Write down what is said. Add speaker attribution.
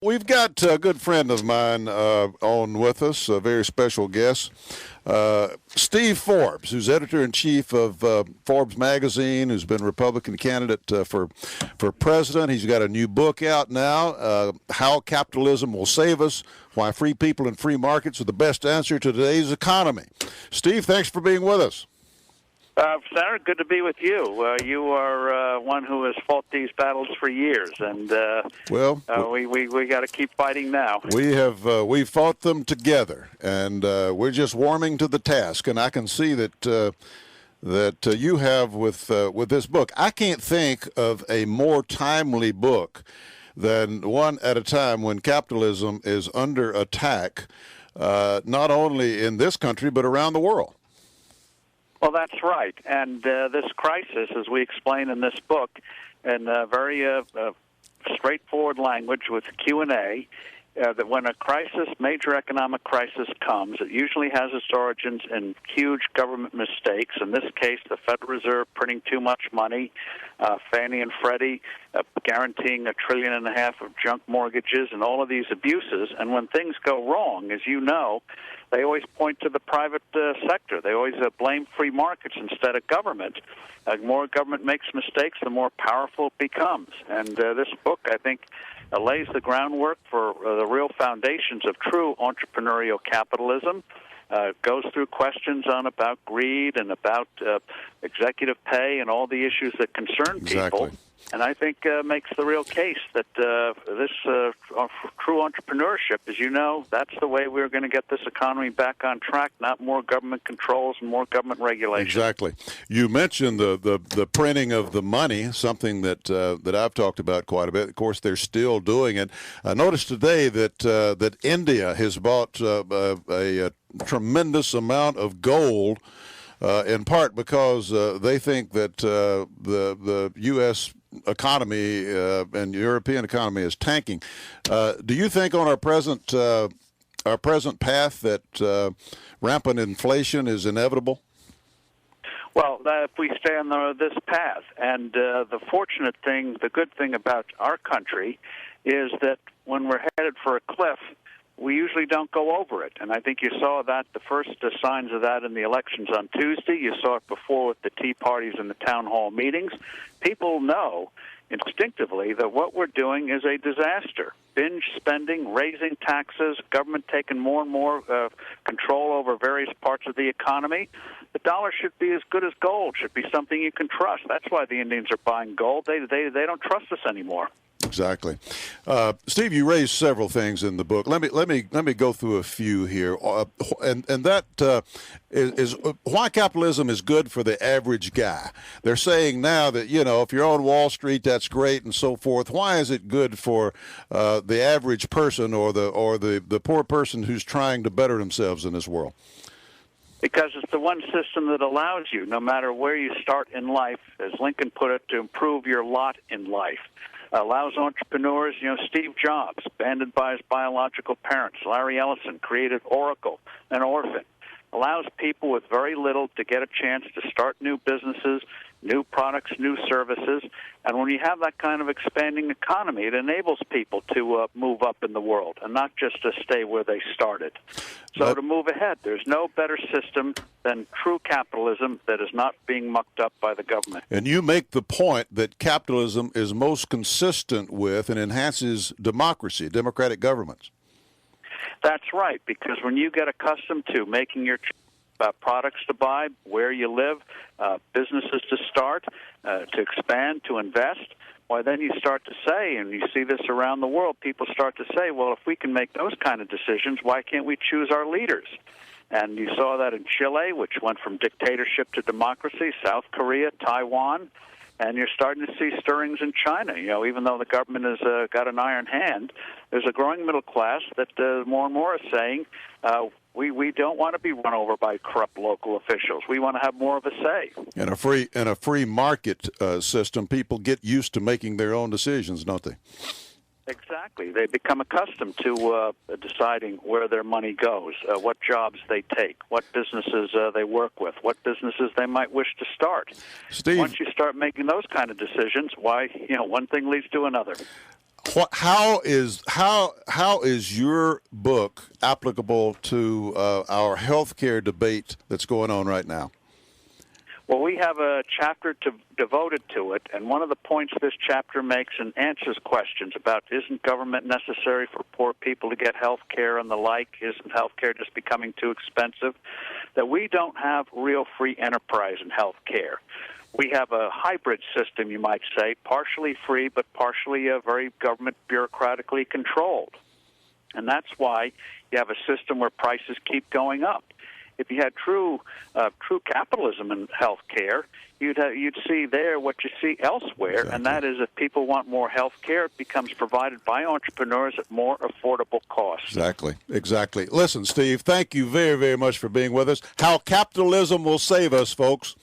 Speaker 1: we've got a good friend of mine on with us, a very special guest, Steve Forbes, who's editor-in-chief of Forbes magazine, who's been Republican candidate for president. He's got a new book out now, How Capitalism Will Save Us, Why Free People and Free Markets Are the Best Answer to Today's Economy. Steve, thanks for being with us.
Speaker 2: Senator, good to be with you. You are one who has fought these battles for years, and we got to keep fighting now.
Speaker 1: We fought them together, and we're just warming to the task. And I can see that you have with this book. I can't think of a more timely book than One at a Time when capitalism is under attack, not only in this country but around the world.
Speaker 2: Well, that's right. And this crisis, as we explain in this book, in very straightforward language with Q&A, that when a major economic crisis comes, it usually has its origins in huge government mistakes. In this case, the Federal Reserve printing too much money, Fannie and Freddie guaranteeing $1.5 trillion of junk mortgages, and all of these abuses. And when things go wrong, as you know, they always point to the private sector. They always blame free markets instead of government. The more government makes mistakes, the more powerful it becomes. And this book, I think, lays the groundwork for the real foundations of true entrepreneurial capitalism. Goes through questions about greed and about executive pay and all the issues that concern people. And I think makes the real case that this true entrepreneurship, as you know, that's the way we're going to get this economy back on track, not more government controls and more government regulation.
Speaker 1: Exactly. You mentioned the printing of the money, something that I've talked about quite a bit. Of course, they're still doing it. I noticed today that India has bought a tremendous amount of gold, in part because they think that the U.S. economy and European economy is tanking. Do you think on our present path that rampant inflation is inevitable?
Speaker 2: Well, if we stay on this path, and the good thing about our country is that when we're headed for a cliff, we usually don't go over it. And I think you saw that, the first signs of that in the elections on Tuesday. You saw it before with the Tea Parties and the town hall meetings. People know instinctively that what we're doing is a disaster. Binge spending, raising taxes, government taking more and more control over various parts of the economy. The dollar should be as good as gold, should be something you can trust. That's why the Indians are buying gold. They don't trust us anymore.
Speaker 1: Exactly. Steve, you raised several things in the book. Let me go through a few here, and that is why capitalism is good for the average guy. They're saying now that, if you're on Wall Street, that's great and so forth. Why is it good for the average person or the poor person who's trying to better themselves in this world?
Speaker 2: Because it's the one system that allows you, no matter where you start in life, as Lincoln put it, to improve your lot in life. Allows entrepreneurs, Steve Jobs, abandoned by his biological parents. Larry Ellison created Oracle, an orphan. Allows people with very little to get a chance to start new businesses, new products, new services. And when you have that kind of expanding economy, it enables people to move up in the world and not just to stay where they started. So to move ahead, there's no better system than true capitalism that is not being mucked up by the government.
Speaker 1: And you make the point that capitalism is most consistent with and enhances democracy, democratic governments.
Speaker 2: That's right, because when you get accustomed to making your products to buy, where you live, businesses to start, to expand, to invest, why then you start to say, and you see this around the world, people start to say, well, if we can make those kind of decisions, why can't we choose our leaders? And you saw that in Chile, which went from dictatorship to democracy, South Korea, Taiwan, and you're starting to see stirrings in China. Even though the government has got an iron hand, there's a growing middle class that more and more is saying, we don't want to be run over by corrupt local officials. We want to have more of a say.
Speaker 1: In a free market system, people get used to making their own decisions, don't they?
Speaker 2: Exactly. They become accustomed to deciding where their money goes, what jobs they take, what businesses they work with, what businesses they might wish to start.
Speaker 1: Steve,
Speaker 2: once you start making those kind of decisions, one thing leads to another.
Speaker 1: How is your book applicable to our healthcare debate that's going on right now?
Speaker 2: Well, we have a chapter devoted to it, and one of the points this chapter makes and answers questions about isn't government necessary for poor people to get health care and the like, isn't health care just becoming too expensive, that we don't have real free enterprise in health care. We have a hybrid system, you might say, partially free but partially very government bureaucratically controlled. And that's why you have a system where prices keep going up. If you had true capitalism in health care, you'd see there what you see elsewhere, exactly. And that is if people want more health care, it becomes provided by entrepreneurs at more affordable costs.
Speaker 1: Exactly. Listen, Steve, thank you very, very much for being with us. How capitalism will save us, folks.